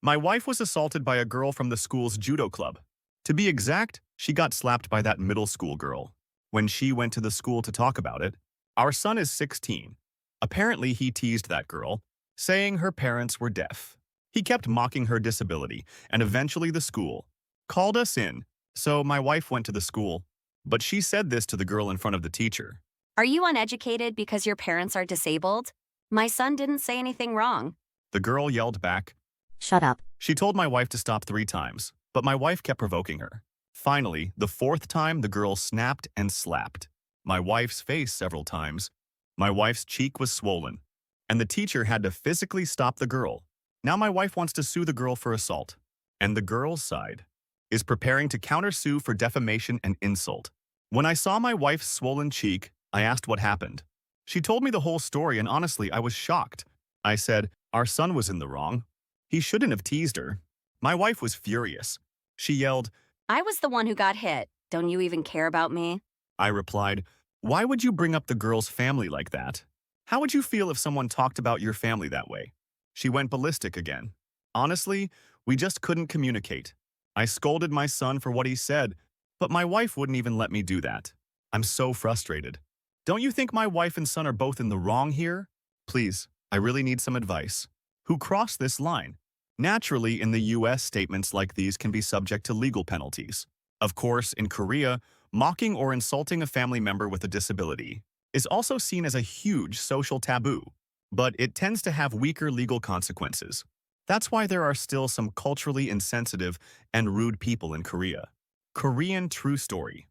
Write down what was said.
My wife was assaulted by a girl from the school's judo club. To be exact, she got slapped by that middle school girl. When she went to the school to talk about it, our son is 16. Apparently, he teased that girl, saying her parents were deaf. He kept mocking her disability, and eventually the school called us in, so my wife went to the school. But she said this to the girl in front of the teacher. Are you uneducated because your parents are disabled? My son didn't say anything wrong. The girl yelled back. Shut up. She told my wife to stop 3 times, but my wife kept provoking her. Finally, the 4th time, the girl snapped and slapped my wife's face several times. My wife's cheek was swollen, and the teacher had to physically stop the girl. Now my wife wants to sue the girl for assault, and the girl's side is preparing to countersue for defamation and insult. When I saw my wife's swollen cheek, I asked what happened. She told me the whole story, and honestly, I was shocked. I said, our son was in the wrong. He shouldn't have teased her. My wife was furious. She yelled, I was the one who got hit. Don't you even care about me? I replied, why would you bring up the girl's family like that? How would you feel if someone talked about your family that way? She went ballistic again. Honestly, we just couldn't communicate. I scolded my son for what he said, but my wife wouldn't even let me do that. I'm so frustrated. Don't you think my wife and son are both in the wrong here? Please, I really need some advice. Who crossed this line? Naturally, in the US, statements like these can be subject to legal penalties. Of course, in Korea, mocking or insulting a family member with a disability is also seen as a huge social taboo, but it tends to have weaker legal consequences. That's why there are still some culturally insensitive and rude people in Korea. Korean true story.